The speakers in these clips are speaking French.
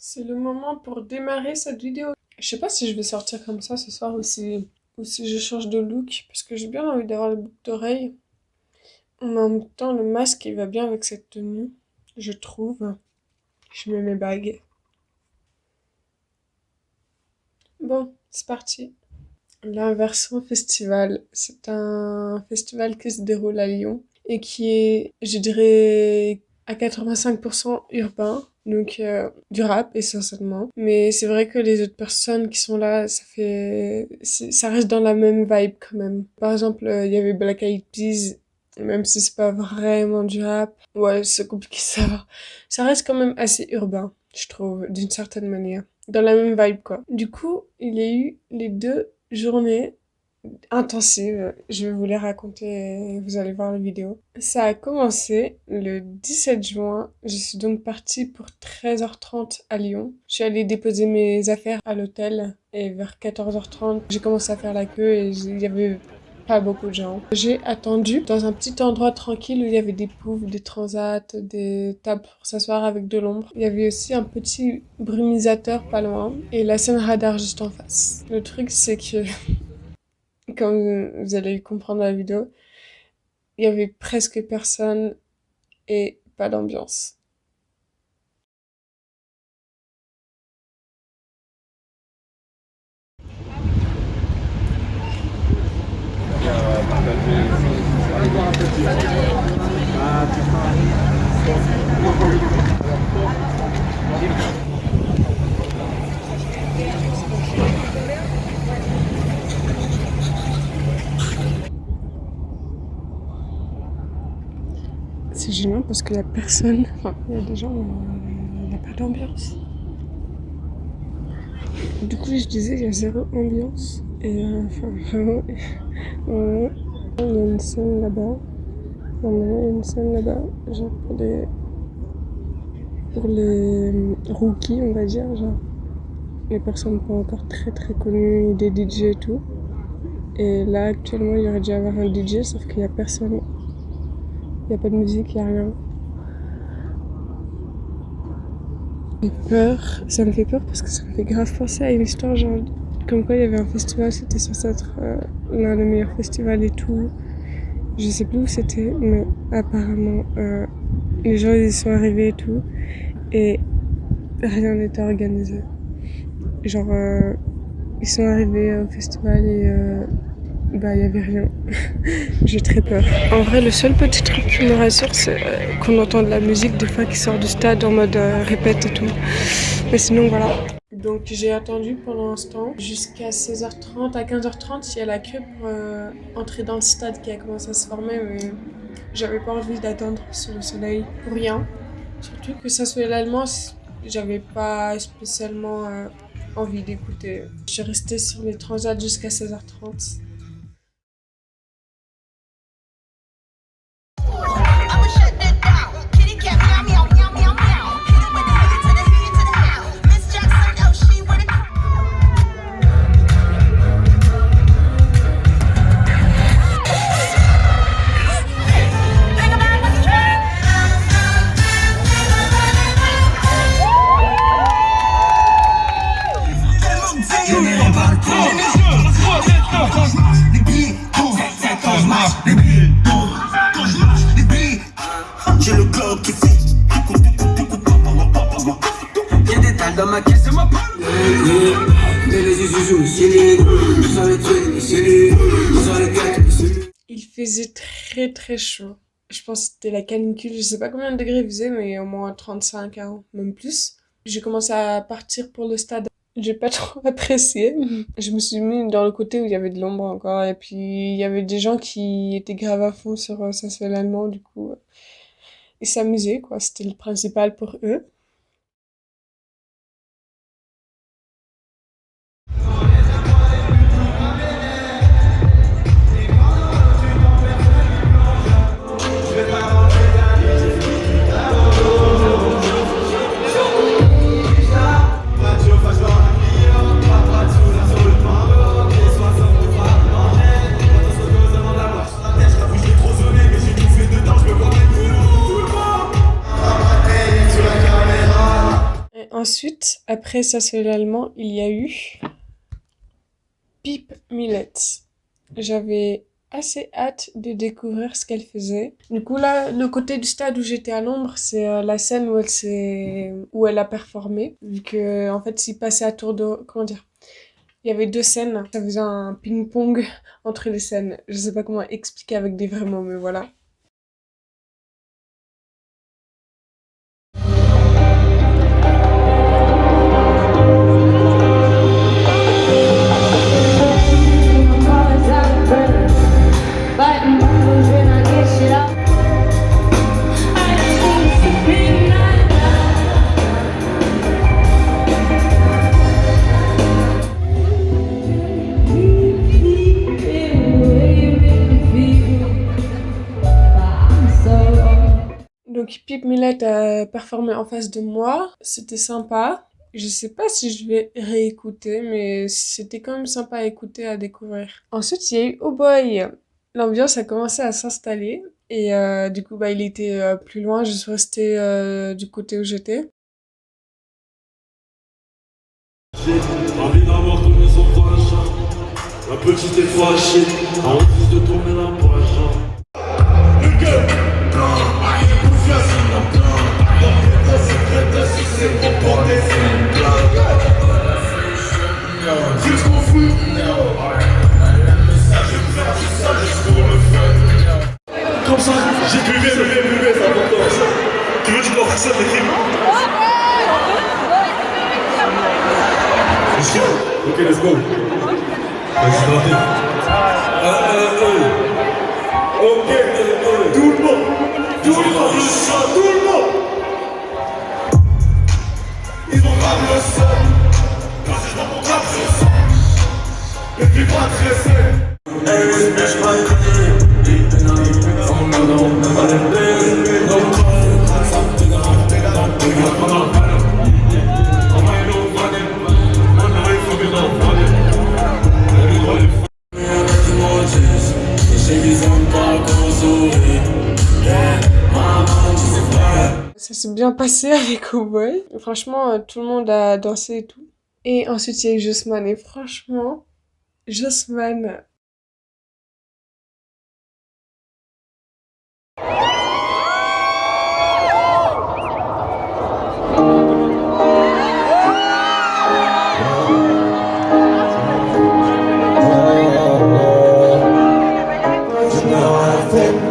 C'est le moment pour démarrer cette vidéo. Je sais pas si je vais sortir comme ça ce soir ou si je change de look parce que j'ai bien envie d'avoir le boucle d'oreille. Mais en même temps, le masque il va bien avec cette tenue, je trouve. Je mets mes bagues. Bon, c'est parti. L'Inversion Festival, c'est un festival qui se déroule à Lyon et qui est, je dirais, à 85% urbain, donc du rap essentiellement. Mais c'est vrai que les autres personnes qui sont là, ça reste dans la même vibe quand même. Par exemple, il y avait Black Eyed Peas, même si c'est pas vraiment du rap. Ouais, c'est compliqué de savoir. Ça reste quand même assez urbain, je trouve, d'une certaine manière. Dans la même vibe, quoi. Du coup, il y a eu les 2 journées intensives. Je vais vous les raconter, vous allez voir la vidéo. Ça a commencé le 17 juin. Je suis donc partie pour 13h30 à Lyon. Je suis allée déposer mes affaires à l'hôtel et vers 14h30, j'ai commencé à faire la queue et il y avait pas beaucoup de gens. J'ai attendu dans un petit endroit tranquille où il y avait des poufs, des transats, des tables pour s'asseoir avec de l'ombre. Il y avait aussi un petit brumisateur pas loin et la scène radar juste en face. Le truc c'est que, comme vous allez le comprendre dans la vidéo, il y avait presque personne et pas d'ambiance. C'est gênant parce qu'il y a personne. Enfin, il y a des gens, mais il n'y a pas d'ambiance. Du coup, je disais, il y a zéro ambiance. Et enfin, vraiment, il y a une scène là-bas. Normalement, il y a une scène là-bas, genre pour les rookies, on va dire, genre les personnes pas encore très très connues, des DJ et tout. Et là, actuellement, il y aurait dû avoir un DJ, sauf qu'il y a personne. Il n'y a pas de musique, il n'y a rien. J'ai peur, ça me fait peur parce que ça me fait grave penser à une histoire, genre, comme quoi il y avait un festival, c'était censé être l'un des meilleurs festivals et tout. Je sais plus où c'était, mais apparemment, les gens ils y sont arrivés et tout, et rien n'était organisé. Genre, ils sont arrivés au festival et bah, il y avait rien. J'ai très peur. En vrai, le seul petit truc qui me rassure, c'est qu'on entend de la musique des fois qui sort du stade en mode répète et tout. Mais sinon, voilà. Donc, j'ai attendu pendant un temps, jusqu'à 16h30, à 15h30, il y a la queue pour entrer dans le stade qui a commencé à se former, mais j'avais pas envie d'attendre sous le soleil pour rien. Surtout que ça soit l'allemand, j'avais pas spécialement envie d'écouter. Je suis restée sur les transats jusqu'à 16h30. J'ai le club qui fait. Y'a des dalles dans ma caisse, c'est ma pomme. Il faisait très très chaud. Je pense que c'était la canicule. Je sais pas combien de degrés il faisait, mais au moins 35, hein, même plus. J'ai commencé à partir pour le stade. J'ai pas trop apprécié. Je me suis mis dans le côté où il y avait de l'ombre encore. Et puis, il y avait des gens qui étaient grave à fond sur ça se fait l'allemand. Du coup, ils s'amusaient, quoi. C'était le principal pour eux. Sur la Ensuite, après ça c'est l'allemand, il y a eu Pip Millet. J'avais assez hâte de découvrir ce qu'elle faisait. Du coup là, le côté du stade où j'étais à Londres, c'est la scène où elle a performé. Vu que en fait, s'il passait à tour de comment dire, il y avait deux scènes, ça faisait un ping-pong entre les scènes. Je sais pas comment expliquer avec des vrais mots, mais voilà. Donc Pip Millet a performé en face de moi, c'était sympa. Je sais pas si je vais réécouter, mais c'était quand même sympa à écouter, à découvrir. Ensuite, il y a eu Oh Boy. L'ambiance a commencé à s'installer et du coup, bah, il était plus loin. Je suis restée du côté où j'étais. J'ai envie d'avoir tourné son prochain. La petite est fâchée, a envie de tourner la prochaine. Le gueule, confiance in la plan. Ta secrète, si c'est pour porter ses blagues. Jusqu'au fou, comme ça, j'ai buvé, c'est important. Tu veux que je leur fasse ça de l'équipe? Ok, let's go. Vas-y, tentez. Ok, tout le monde, le sang, tout le monde. Ils ont grave le sang. Quand c'est dans mon grave, je sens. Et puis pas très sain. Mais je m'en connais. Ça s'est bien passé avec Oh Boy. Franchement, tout le monde a dansé et tout. Et ensuite, il y a eu Jossman. Et franchement, Jossman,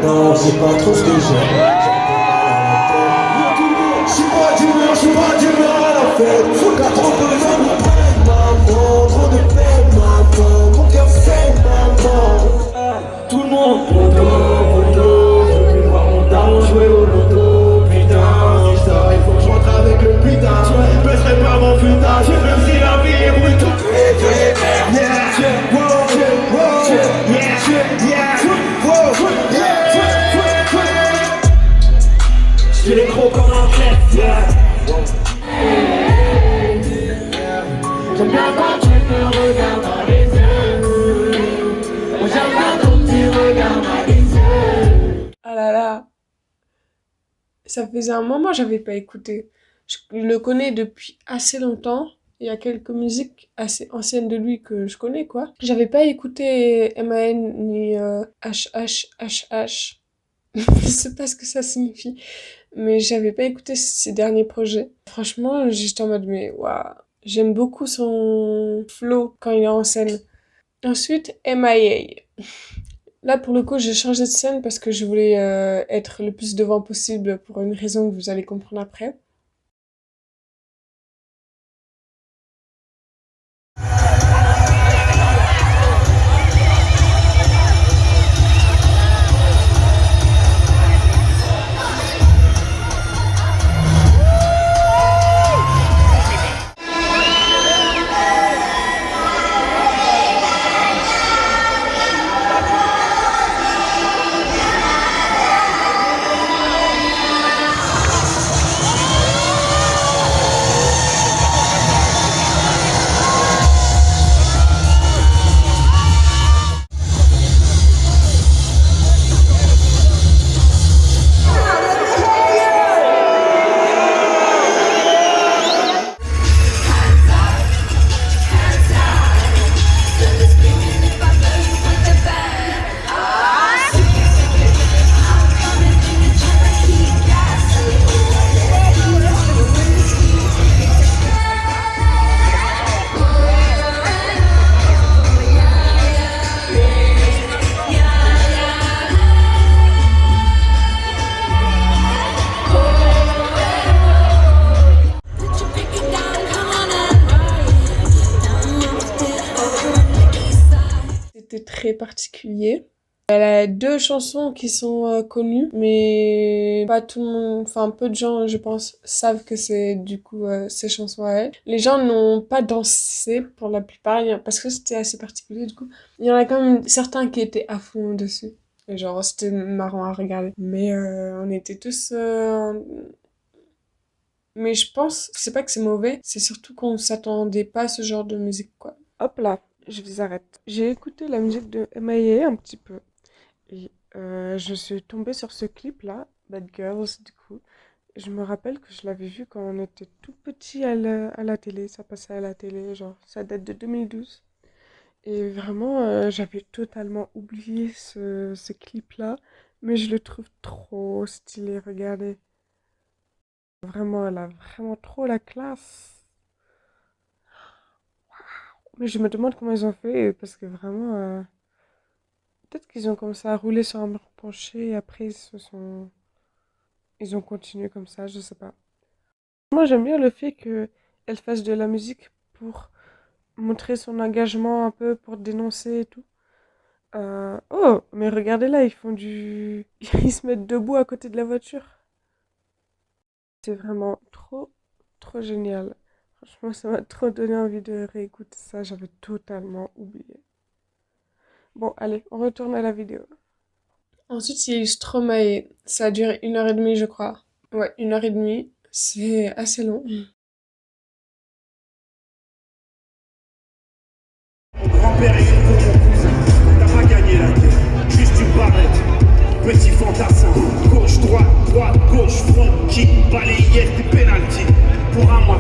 Non, c'est pas trop ce que j'aime. Je suis pas d'humeur à la fête. Faut qu'à trop de femmes me prennent, maman. Trop de peine, maman. Mon cœur saigne, maman. Tout le monde, poteau. Je veux plus voir mon daron jouer au loto. Putain, si ça, il faut que je rentre avec le putain. Je baisserai pas mon putain. Je me dis la vie est brutale. J'ai les gros comme un chef, yeah. J'aime bien quand tu me regardes dans les yeux. Moi j'aime bien ton petit regard dans les yeux. ah là là, ça faisait un moment que j'avais pas écouté. Je le connais depuis assez longtemps. Il y a quelques musiques assez anciennes de lui que je connais, quoi. J'avais pas écouté MAN ni HHHH. Je sais pas ce que ça signifie. Mais j'avais pas écouté ses derniers projets. Franchement, j'étais en mode, mais waouh. J'aime beaucoup son flow quand il est en scène. Ensuite, MIA. Là, pour le coup, j'ai changé de scène parce que je voulais être le plus devant possible pour une raison que vous allez comprendre après. c'était très particulier. Elle a 2 chansons qui sont connues, mais pas tout le monde, enfin peu de gens, je pense, savent que c'est du coup ses chansons à elle. Les gens n'ont pas dansé pour la plupart, parce que c'était assez particulier du coup. Il y en a quand même certains qui étaient à fond dessus. Et genre, c'était marrant à regarder. Mais on était tous... Mais je pense, c'est pas que c'est mauvais, c'est surtout qu'on s'attendait pas à ce genre de musique, quoi. Hop là, je vous arrête. J'ai écouté la musique de M.I.A. un petit peu. Et je suis tombée sur ce clip-là, Bad Girls, du coup. Je me rappelle que je l'avais vu quand on était tout petit à la télé. Ça passait à la télé, genre, ça date de 2012. Et vraiment, j'avais totalement oublié ce clip-là. Mais je le trouve trop stylé, regardez. Vraiment, elle a vraiment trop la classe. Mais je me demande comment ils ont fait, parce que vraiment... peut-être qu'ils ont commencé à rouler sur un mur penché et après ils ont continué comme ça, je sais pas. Moi j'aime bien le fait qu'elle fasse de la musique pour montrer son engagement un peu, pour dénoncer et tout. Oh, mais regardez là, ils font du... Ils se mettent debout à côté de la voiture. C'est vraiment trop, trop génial. Franchement, ça m'a trop donné envie de réécouter ça, j'avais totalement oublié. Bon, allez, on retourne à la vidéo. Ensuite, il y a eu Stromae. Ça a duré 1h30, je crois. Ouais, 1h30. C'est assez long. Mon grand-père est contre mon cousin. T'as pas gagné la guerre, juste une barrette. Petit fantassin, gauche, droite, gauche, front, kick, balayette et penalty. Pour un mois.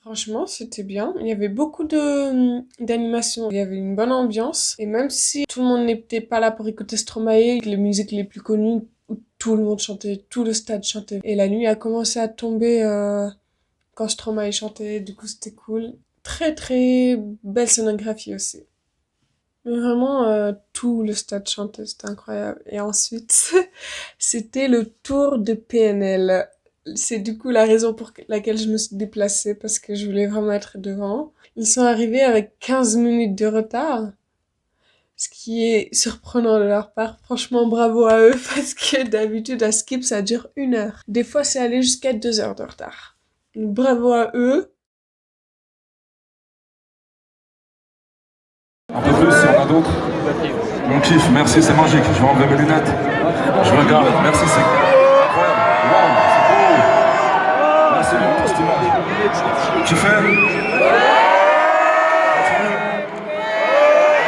Franchement, c'était bien. Il y avait beaucoup d'animation. Il y avait une bonne ambiance. Et même si tout le monde n'était pas là pour écouter Stromae, les musiques les plus connues, où tout le monde chantait, tout le stade chantait. Et la nuit a commencé à tomber quand Stromae chantait. Du coup, c'était cool. Très, très belle scénographie aussi. Mais vraiment, tout le stade chantait. C'était incroyable. Et ensuite, c'était le tour de PNL. C'est du coup la raison pour laquelle je me suis déplacée, parce que je voulais vraiment être devant. Ils sont arrivés avec 15 minutes de retard, ce qui est surprenant de leur part. Franchement, bravo à eux, parce que d'habitude, à Skip, ça dure 1 heure. Des fois, c'est allé jusqu'à 2 heures de retard. Donc, bravo à eux. Un peu plus, si on a d'autres. Mon kiff, merci, c'est magique. Je vais enlever mes lunettes. Je regarde, merci, c'est incroyable. Wow, c'est beau. Merci beaucoup pour cette image. Tu fais continue.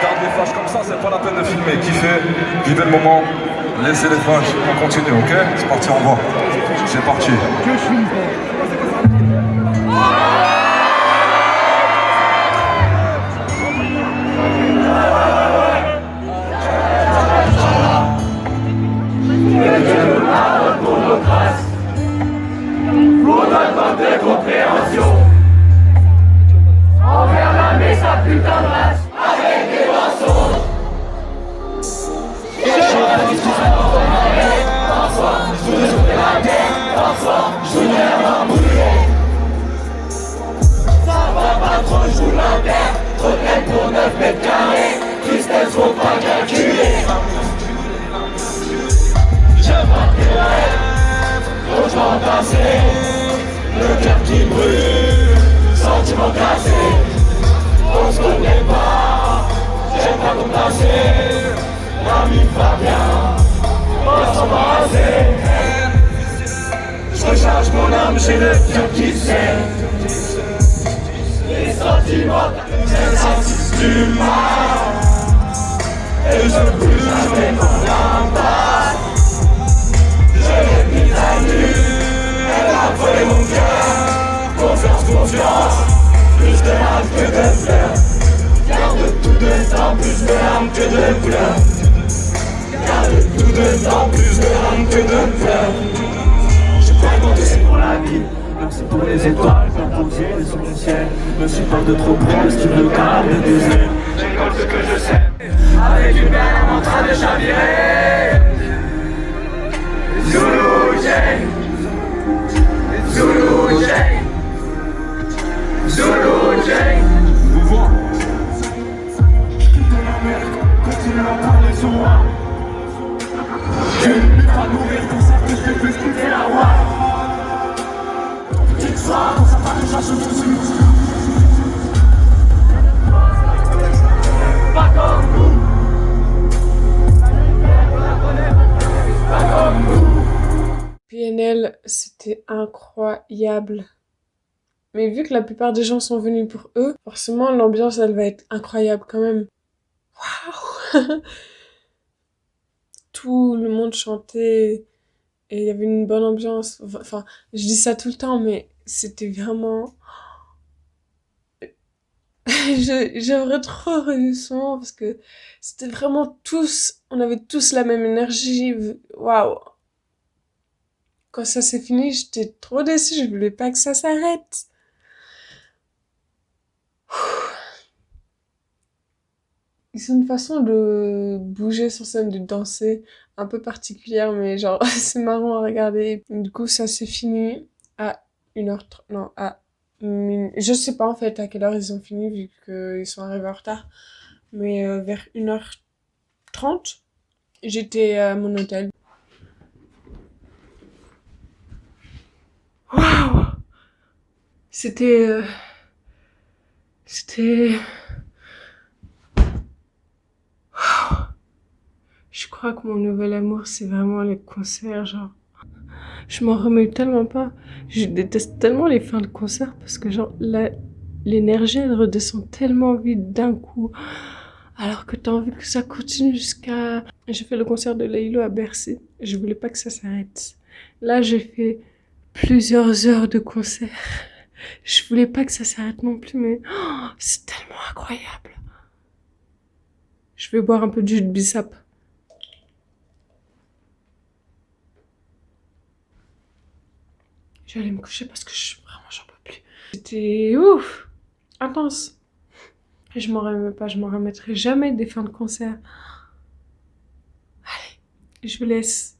Garde les flashs comme ça, c'est pas la peine de filmer. Kiffez, vivez le moment, laissez les flashs, on continue, ok? C'est parti, on va. C'est parti. Je recharge mon âme, j'ai le cœur qui sait. Les sentiments, du mal. Et je plus jamais dans l'impasse. Je l'ai mise à nu. Elle a volé mon cœur. Confiance. Plus de larmes que de fleurs. Garde tout dedans, plus de larmes que de pleurs. Garde tout dedans, plus de larmes que de pleurs. Je crois qu'on c'est pour la vie. Merci pour les étoiles quand on ciel sur mon ciel. Me suis pas de trop près, si tu veux garder des ailes. J'école ce que je sais. Avec une belle âme en train de chavirer. Zulu Jane. Zulu Jane. Zulu Jane. Mouvement. Continue à parler sur moi. Je ne vais pas mourir pour ça que je puisse quitter la voie. Petite soir, quand ça part déjà, je me suis. Pas comme vous. Pas comme vous. PNL, c'était incroyable. Mais vu que la plupart des gens sont venus pour eux, forcément l'ambiance elle va être incroyable quand même. Waouh! Tout le monde chantait et il y avait une bonne ambiance. Enfin, je dis ça tout le temps, mais c'était vraiment... J'aimerais trop revu ce moment parce que c'était vraiment tous... On avait tous la même énergie. Waouh! Quand ça s'est fini, j'étais trop déçue. Je voulais pas que ça s'arrête. Ils ont une façon de bouger sur scène, de danser un peu particulière, mais genre, c'est marrant à regarder. Du coup, ça s'est fini à 1h30, non, à je sais pas en fait à quelle heure ils ont fini, vu qu'ils sont arrivés en retard. Mais vers 1h30, j'étais à mon hôtel. Waouh! C'était... Je crois que mon nouvel amour, c'est vraiment les concerts, genre. Je m'en remets tellement pas. Je déteste tellement les fins de concert parce que, genre, l'énergie, elle redescend tellement vite d'un coup. Alors que t'as envie que ça continue jusqu'à... J'ai fait le concert de Laylo à Bercy. Je voulais pas que ça s'arrête. Là, j'ai fait plusieurs heures de concert. Je voulais pas que ça s'arrête non plus, mais c'est tellement incroyable. Je vais boire un peu de jus de bissap. Je vais aller me coucher parce que j'en peux plus. C'était ouf, intense. Et je m'en remets pas, je m'en remettrai jamais des fins de concert. Allez, je vous laisse.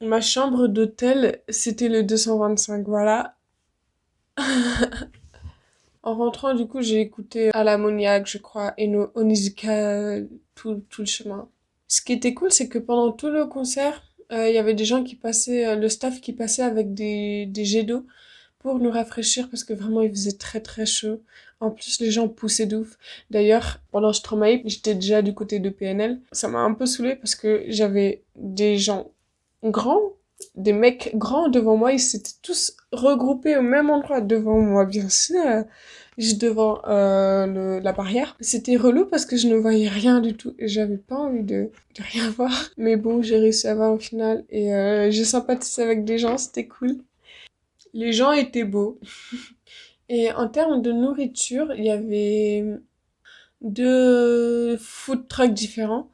Ma chambre d'hôtel, c'était le 225, voilà. En rentrant, du coup, j'ai écouté À l'ammoniaque, je crois, et Onizuka, tout le chemin. Ce qui était cool, c'est que pendant tout le concert, il y avait des gens qui passaient, le staff qui passait avec des jets d'eau pour nous rafraîchir parce que vraiment il faisait très très chaud. En plus, les gens poussaient d'ouf. D'ailleurs, pendant Stromae, j'étais déjà du côté de PNL. Ça m'a un peu saoulée parce que j'avais des gens grands, des mecs grands devant moi. Ils s'étaient tous regroupés au même endroit devant moi, bien sûr. Juste devant la barrière. C'était relou parce que je ne voyais rien du tout et j'avais pas envie de rien voir. Mais bon, j'ai réussi à voir au final et j'ai sympathisé avec des gens, c'était cool. Les gens étaient beaux. Et en termes de nourriture, il y avait 2 food trucks différents.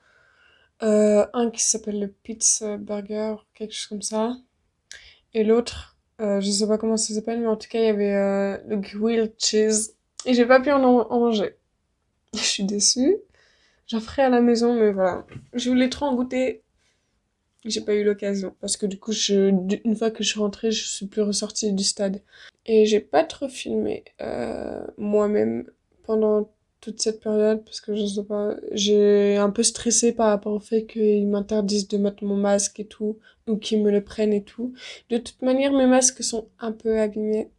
Un qui s'appelle le Pizza Burger, quelque chose comme ça. Et l'autre, je sais pas comment ça s'appelle, mais en tout cas, il y avait le grilled cheese. Et j'ai pas pu en manger. Je suis déçue. J'en ferai à la maison, mais voilà. Je voulais trop en goûter. J'ai pas eu l'occasion. Parce que du coup, une fois que je suis rentrée, je suis plus ressortie du stade. Et j'ai pas trop filmé moi-même pendant toute cette période. Parce que je sais pas, j'ai un peu stressé par rapport au fait qu'ils m'interdisent de mettre mon masque et tout. Ou qu'ils me le prennent et tout. De toute manière, mes masques sont un peu abîmés.